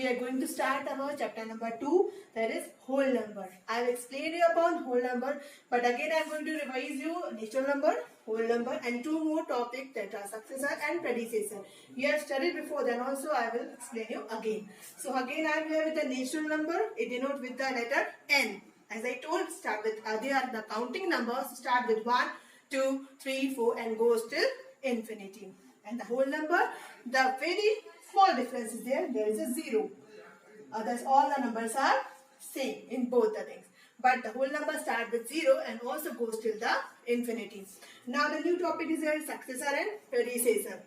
we are going to start our chapter number 2, that is whole number. I have explained you about whole number, but again I am going to revise you natural number, whole number, and 2 more topics, that are successor and predecessor. You have studied before, then also I will explain you again. So again I am here with the natural number. It denotes with the letter N. As I told, start with they are the counting numbers. Start with 1, 2, 3, 4, and goes till infinity. And the whole number, the very small difference is there. There is a 0. Others, all the numbers are same in both the things. But the whole number starts with 0 and also goes till the infinity. Now the new topic is here, successor and predecessor.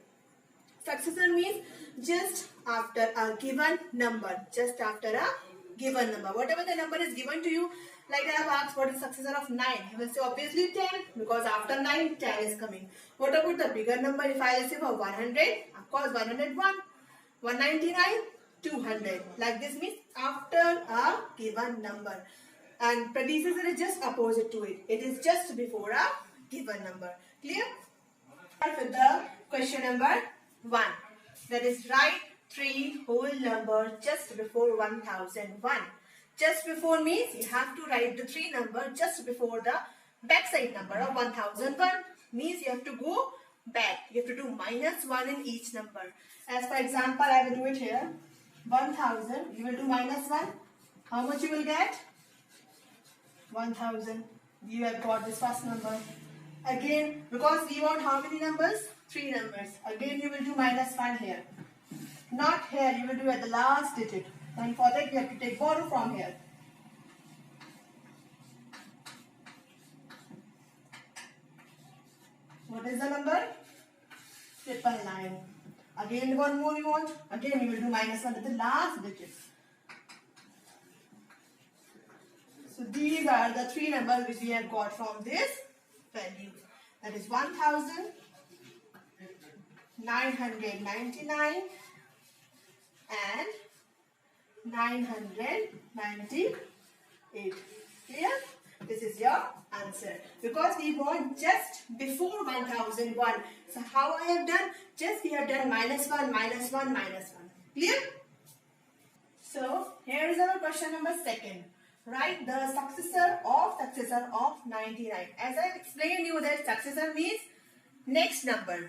Successor means just after a given number. Just after a given number. Whatever the number is given to you, like I have asked what is successor of 9. You will say obviously 10, because after 9, 10 is coming. What about the bigger number? If I say for 100, of course 101, 199, 200. Like this means after a given number. And predecessor is just opposite to it. It is just before a given number. Clear? Start with the question number 1. That is, write 3 whole numbers just before 1001. Just before means you have to write the 3 number just before the backside number of 1001. Means you have to go back. You have to do -1 in each number. As for example, I will do it here. 1000. You will do -1. How much you will get? 1000. You have got this first number. Again, because we want how many numbers? 3 numbers. Again, you will do -1 here. Not here. You will do at the last digit. And for that, you have to take borrow from here. What is the number? 999. Again, one more you want. Again, you will do -1 at the last digit. So these are the 3 numbers which we have got from this value. That is 1999 and 998. Clear? This is your answer. Because we want just before 1001. So how I have done? Just we have done -1, -1, -1. Clear? So here is our question number 2. Write the successor of 99. As I explained you that successor means next number.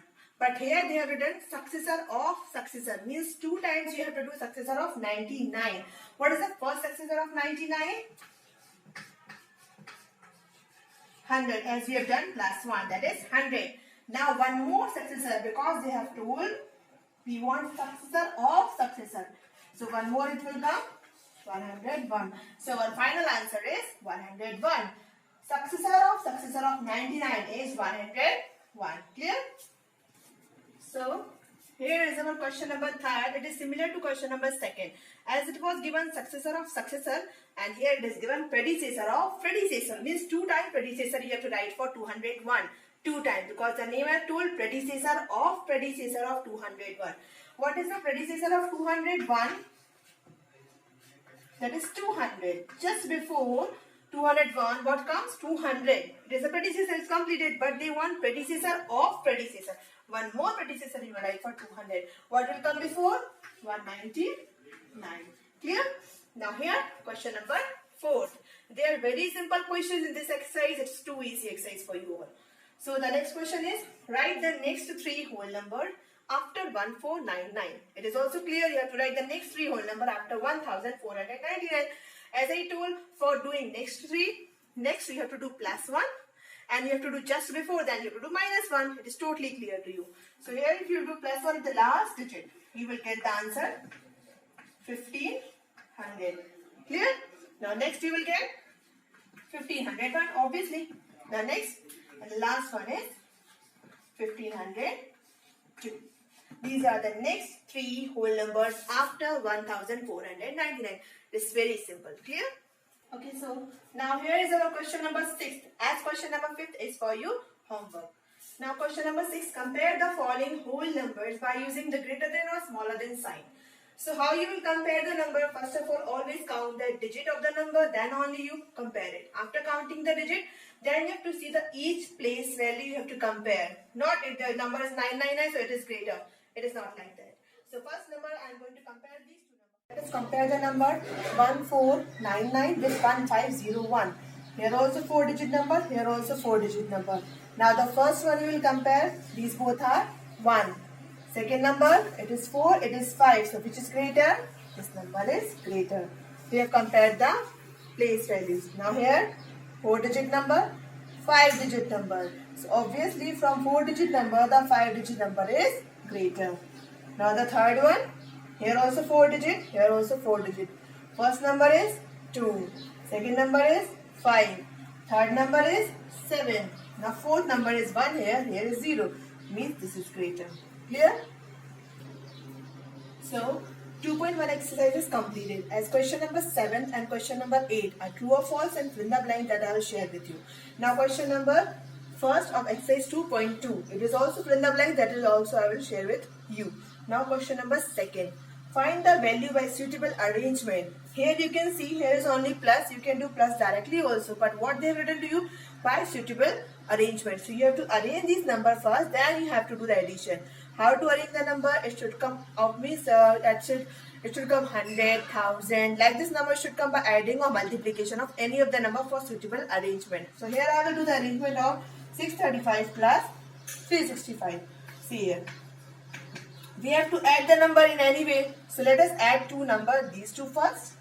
But here they have written successor of successor. Means 2 times you have to do successor of 99. What is the first successor of 99? 100. As we have done +1. That is 100. Now one more successor, because they have told we want successor of successor. So one more it will come. 101. So our final answer is 101. Successor of 99 is 101. Clear? So here is our question number 3. It is similar to question number 2. As it was given successor of successor, and here it is given predecessor of predecessor. Means 2 times predecessor you have to write for 201. 2 times, because the name I told predecessor of 201. What is the predecessor of 201? That is 200. Just before 201, what comes? 200. It is a predecessor, it's completed, but they want predecessor of predecessor. One more predecessor you will write for 200. What will come before? 199. Clear? Now here, question number 4. They are very simple questions in this exercise. It's too easy exercise for you all. So the next question is, write the next 3 whole number after 1499. It is also clear you have to write the next 3 whole number after 1499. As I told, for doing next 3, next you have to do +1. And you have to do just before, then you have to do -1. It is totally clear to you. So here if you do +1 at the last digit, you will get the answer 1500. Clear? Now next you will get 1501, obviously. The next and the last one is 1502. These are the next 3 whole numbers after 1499. It is very simple. Clear? Okay, so now here is our question number 6. As question number 5 is for you homework. Now question number 6. Compare the following whole numbers by using the greater than or smaller than sign. So how you will compare the number? First of all, always count the digit of the number, then only you compare it. After counting the digit, then you have to see the each place value you have to compare. Not if the number is 999, so it is greater. It is not like that. So first number I am going to compare these two numbers. The Let's compare the number 1499 with 1501. Here also 4-digit number, here also 4-digit number. Now the first one we will compare. These both are 1. Second number, it is 4, it is 5. So which is greater? This number is greater. We have compared the place values. Now here 4-digit number, 5-digit number. So obviously from 4-digit number the 5-digit number is greater. Now the third one, here also 4-digit, here also 4-digit. First number is 2, second number is 5, third number is 7. Now fourth number is 1 here, here is 0. Means this is greater. Clear? So 2.1 exercise is completed. As question number 7 and question number 8 are true or false and fill in the blank that I will share with you. Now question number first of exercise 2.2. It is also fill in the blank, that is also I will share with you. Now question number 2. Find the value by suitable arrangement. Here you can see here is only plus. You can do plus directly also. But what they have written to you? By suitable arrangement. So you have to arrange these number first. Then you have to do the addition. How to arrange the number? It should come out means it should come 100, 1000. Like this number should come by adding or multiplication of any of the number for suitable arrangement. So here I will do the arrangement of 635 plus 365. See here. We have to add the number in any way. So let us add two numbers, these two first.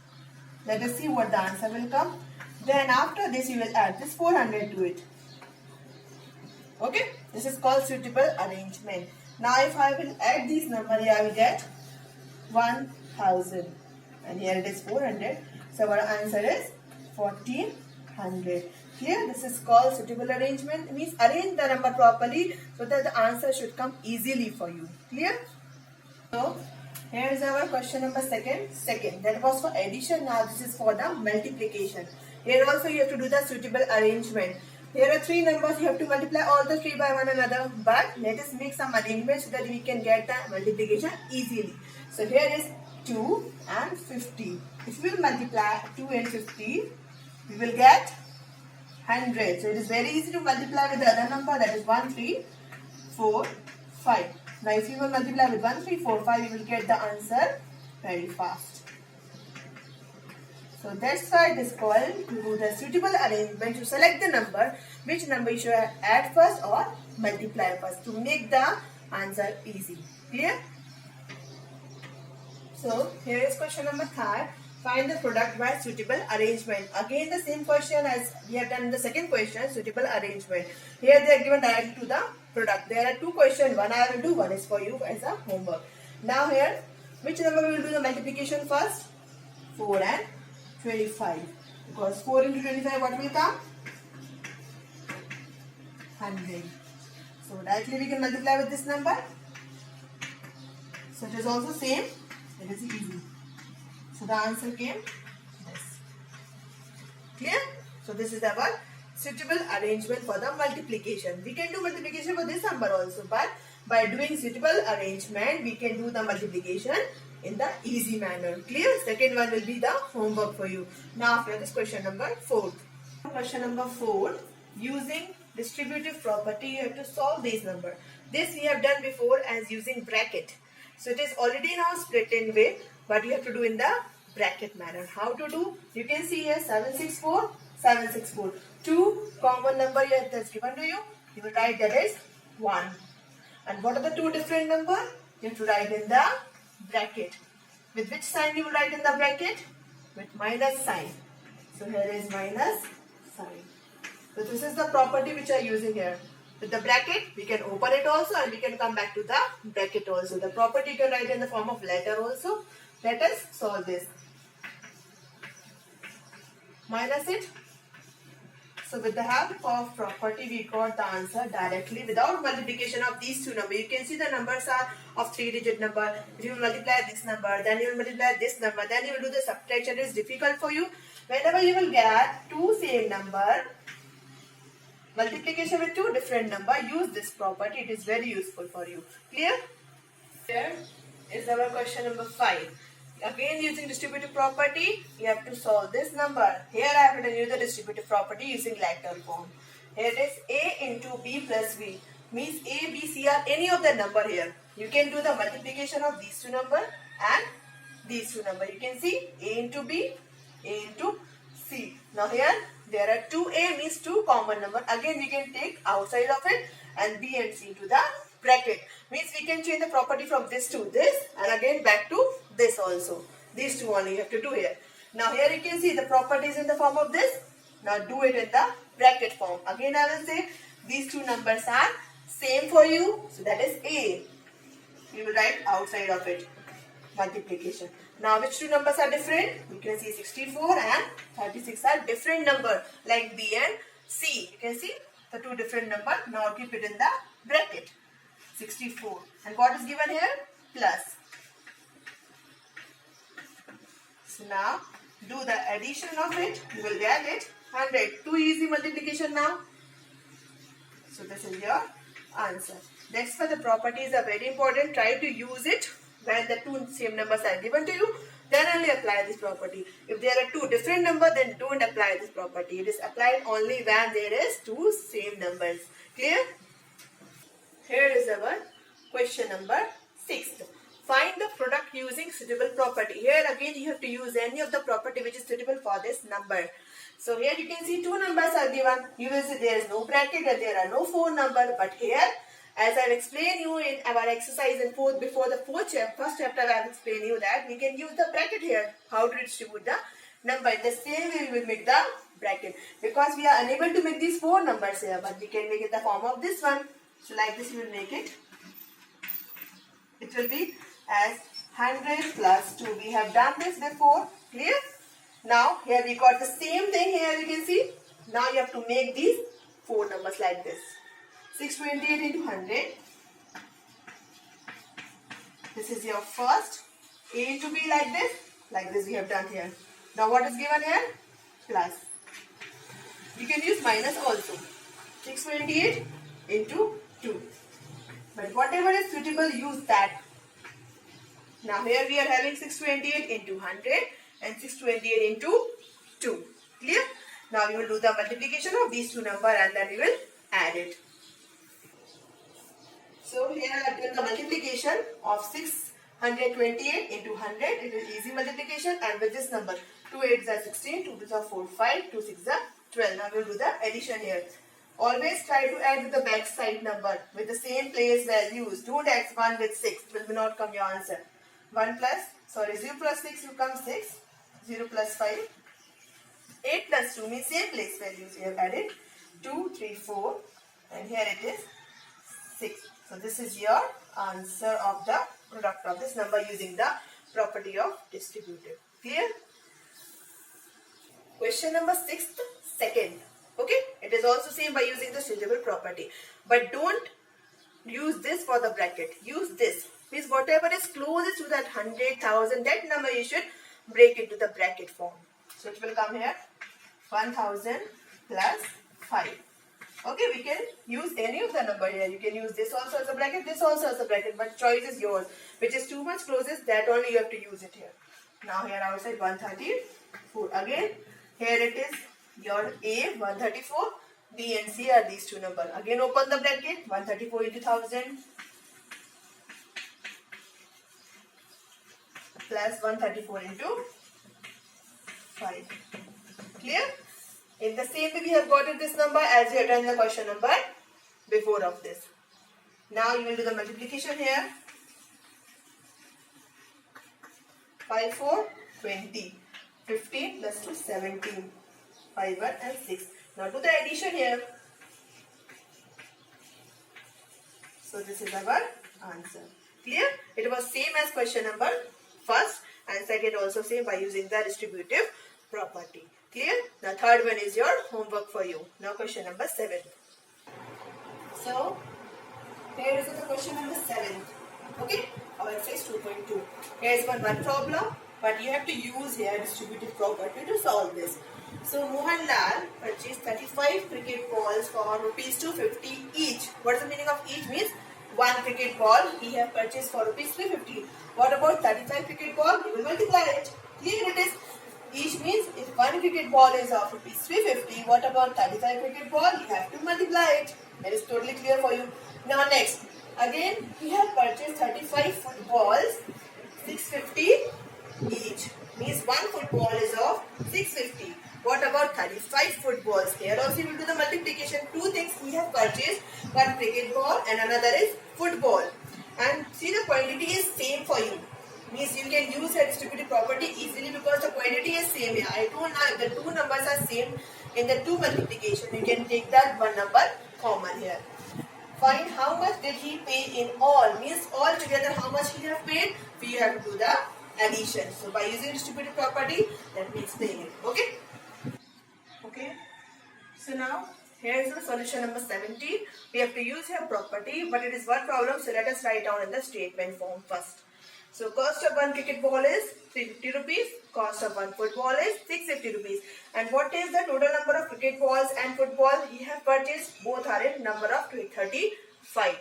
Let us see what the answer will come. Then after this you will add this 400 to it. Okay, this is called suitable arrangement. Now if I will add these numbers, I will get 1000. And here it is 400. So our answer is 1400. Here this is called suitable arrangement. It means arrange the number properly so that the answer should come easily for you. Clear? So here is our question number second. That was for addition. Now this is for the multiplication. Here also you have to do the suitable arrangement. Here are 3 numbers. You have to multiply all the 3 by one another. But let us make some arrangement so that we can get the multiplication easily. So here is 2 and 50. If we will multiply 2 and 50, we will get 100. So it is very easy to multiply with the other number, that is 1, 3, 4, 5. Now if you will multiply with 1, 3, 4, 5, you will get the answer very fast. So that's why it is called to do the suitable arrangement, to select the number, which number you should add first or multiply first to make the answer easy. Clear? So here is question number 3. Find the product by suitable arrangement. Again the same question as we have done in the second question, suitable arrangement. Here they are given directly to the product. There are 2 questions, one I will do, one is for you as a homework. Now here, which number we will do the multiplication first? 4 and 25. Because 4 into 25 what will come? 100. So directly we can multiply with this number. So it is also same. It is easy. So the answer came this. Clear? So this is our suitable arrangement for the multiplication. We can do multiplication for this number also, but by doing suitable arrangement, we can do the multiplication in the easy manner. Clear? Second one will be the homework for you. Now after this question number 4. Question number 4. Using distributive property, you have to solve this number. This we have done before as using bracket. So it is already now split in way, but you have to do in the bracket manner. How to do? You can see here 764, 764. 2 common number here that's given to you. You will write that is 1. And what are the 2 different number? You have to write in the bracket. With which sign you will write in the bracket? With minus sign. So here is minus sign. So this is the property which I am using here. With the bracket, we can open it also and we can come back to the bracket also. The property you can write in the form of letter also. Let us solve this. Minus it. So with the help of property, we got the answer directly without multiplication of these 2 numbers. You can see the numbers are of 3-digit number. If you multiply this number, then you will multiply this number, then you will do the subtraction. It is difficult for you. Whenever you will get 2 same number, multiplication with 2 different number, use this property. It is very useful for you. Clear? Here is our question number 5. Again using distributive property, you have to solve this number. Here I have written you the distributive property using lateral form. Here it is A into B plus V. Means A, B, C are any of the number here. You can do the multiplication of these 2 numbers and these two numbers. You can see A into B, A into C. Now here there are 2A means two common number. Again we can take outside of it and B and C into the bracket. Means we can change the property from this to this and again back to this also. These two only you have to do here. Now here you can see the property is in the form of this. Now do it in the bracket form. Again I will say these two numbers are same for you. So that is A. We will write outside of it multiplication. Now which two numbers are different? You can see 64 and 36 are different number like B and C. You can see the two different numbers. Now keep it in the bracket. 64. And what is given here? Plus. So now do the addition of it. You will get it 100. Too easy multiplication now. So this is your answer. Next for the properties are very important. Try to use it when the two same numbers are given to you. Then only apply this property. If there are two different numbers, then don't apply this property. It is applied only when there is two same numbers. Clear? Here is our question number 6. Find the product using suitable property. Here again you have to use any of the property which is suitable for this number. So here you can see two numbers are given. You will see there is no bracket and there are no phone number. But here, as I have explained you in our exercise in first chapter, I have explained you that we can use the bracket here. How to distribute the number. In the same way we will make the bracket. Because we are unable to make these four numbers here. But we can make it the form of this one. So like this we will make it. It will be as 100 plus 2. We have done this before. Clear? Now here we got the same thing here you can see. Now you have to make these four numbers like this. 628 into 100. This is your first. A into B like this. Like this we have done here. Now what is given here? Plus. You can use minus also. 628 into 2. But whatever is suitable, use that. Now here we are having 628 into 100 and 628 into 2. Clear? Now we will do the multiplication of these two numbers and then we will add it. So here I have done the multiplication of 628 into 100. It is easy multiplication and with this number 2 8s are 16, 2 2s are 4 5, 2 6s are 12. Now we will do the addition here. Always try to add with the back side number with the same place values. Don't add 1 with 6. It will not come your answer. 0 plus 6 will come 6. 0 plus 5. 8 plus 2 means same place values. We have added 2, 3, 4 and here it is 6. So this is your answer of the product of this number using the property of distributive. Clear? Question number 6, second. Okay, it is also same by using the suitable property. But don't use this for the bracket. Use this. Means whatever is closest to that 100,000, that number you should break into the bracket form. So it will come here 1000 plus 5. Okay, we can use any of the number here. You can use this also as a bracket, this also as a bracket. But choice is yours. Which is too much closest, that only you have to use it here. Now here outside 134. Again, here it is. Your A 134, B and C are these two numbers. Again open the bracket. 134 into 1000 plus 134 into 5. Clear? In the same way we have got this number as we have done the question number before of this. Now you will do the multiplication here. 5 4 20. 15 plus 2 17. 5 1 and 6. Now do the addition here. So this is our answer. Clear? It was same as question number first and second also same by using the distributive property. Clear? The third one is your homework for you. Now question number 7. So here is the question number 7. Okay? Our exercise 2.2. Here is one problem, but you have to use here distributive property to solve this. So Mohanlal purchased 35 cricket balls for rupees 250 each. What is the meaning of each? Means one cricket ball he have purchased for rupees 350. What about 35 cricket ball? You will multiply it. Clear it is. Each means if one cricket ball is of rupees 350, what about 35 cricket ball? You have to multiply it. That is totally clear for you. Now next, again he have purchased 35 footballs, 650 each. Means one football is of 650. What about 35 footballs? Here also we will do the multiplication. Two things we have purchased. One cricket ball and another is football. And see, the quantity is same for you. Means you can use a distributive property easily because the quantity is same here. I told now if the two numbers are same in the two multiplication, you can take that one number common here. Find how much did he pay in all. Means all together how much he have paid. We have to do the addition. So by using distributive property, let me explain it. Okay. Okay. So now here is the solution number 17. We have to use here property, but it is one problem. So let us write down in the statement form first. So cost of one cricket ball is 350 rupees. Cost of one football is 650 rupees. And what is the total number of cricket balls and football he have purchased? Both are in number of 35.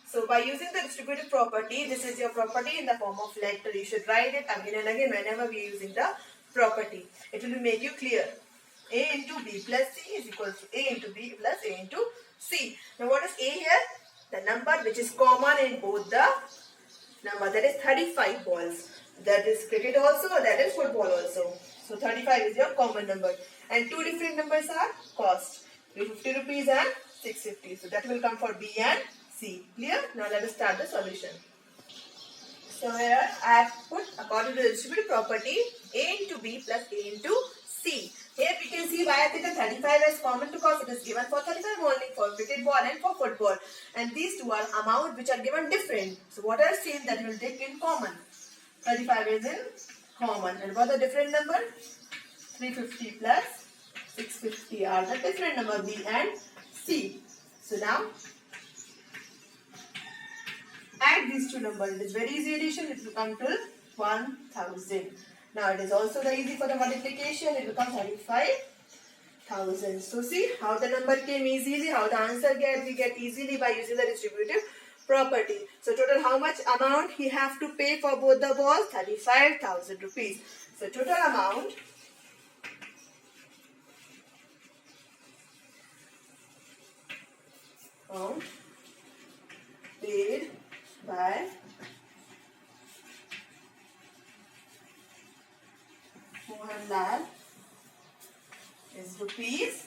So by using the distributive property, this is your property in the form of letter. You should write it again and again whenever we are using the property. It will make you clear. A into B plus C is equal to A into B plus A into C. Now what is A here? The number which is common in both the number, that is 35 balls. That is cricket also, that is football also. So 35 is your common number. And two different numbers are cost. 350 rupees and 650. So that will come for B and C. Clear? Now let us start the solution. So here I have put according to the distributive property A into B plus A into C. Here we can see why I think the 35 is common because it is given for 35 only for cricket ball and for football. And these two are amount which are given different. So what are same that will take in common? 35 is in common. And what the different number? 350 plus 650 are the different number B and C. So now add these two numbers. It is very easy addition. It will come to 1000. Now it is also very easy for the multiplication. It becomes 35,000. So see how the number came easily, how the answer we get easily by using the distributive property. So total how much amount he have to pay for both the balls? 35,000 rupees. So total amount paid by Mohanlal is rupees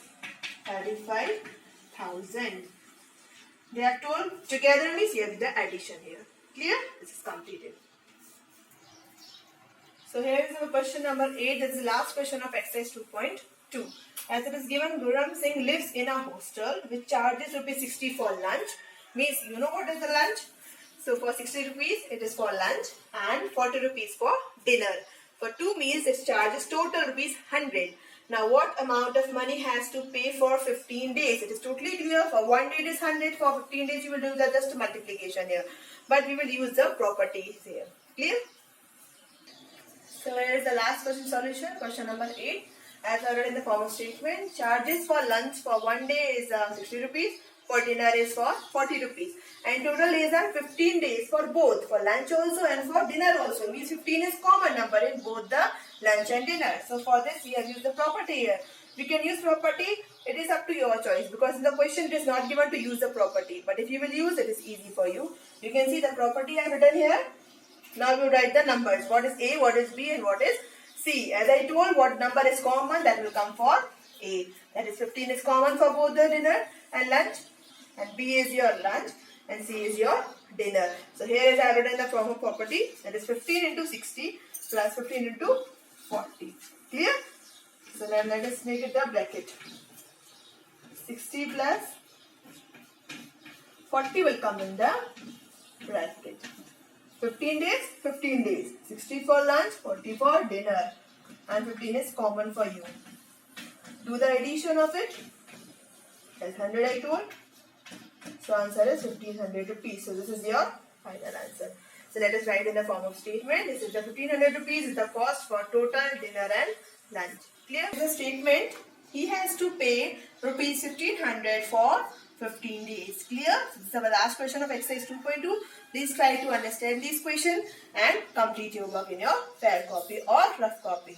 35,000. They are told together means here with the addition here. Clear? This is completed. So here is the question number 8. This is the last question of exercise 2.2. As it is given, Guram Singh lives in a hostel which charges rupees 60 for lunch. Means you know what is the lunch? So for 60 rupees it is for lunch and 40 rupees for dinner. For 2 meals it charges total rupees 100. Now what amount of money has to pay for 15 days? It is totally clear. For 1 day it is 100. For 15 days you will do the just multiplication here. But we will use the properties here. Clear? So here is the last question solution. Question number 8. As ordered in the form of statement, charges for lunch for 1 day is 60 rupees. For dinner is for 40 rupees. And total days are 15 days for both. For lunch also and for dinner also. Means 15 is common number in both the lunch and dinner. So for this we have used the property here. We can use property. It is up to your choice. Because in the question it is not given to use the property. But if you will use it is easy for you. You can see the property I have written here. Now you write the numbers. What is A, what is B and what is C. As I told, what number is common, that will come for A. That is 15 is common for both the dinner and lunch. And B is your lunch and C is your dinner. So here is I have written in the form of property. That is 15 into 60 plus 15 into 40. Clear? So then let us make it the bracket. 60 plus 40 will come in the bracket. 15 days, 15 days. 60 for lunch, 40 for dinner. And 15 is common for you. Do the addition of it. That's 100 I told. So answer is 1500 rupees. So this is your final answer. So let us write in the form of statement. This is the 1500 rupees is the cost for total dinner and lunch. Clear? The statement, he has to pay rupees 1500 for 15 days. Clear? So this is our last question of exercise 2.2. Please try to understand this question and complete your work in your fair copy or rough copy.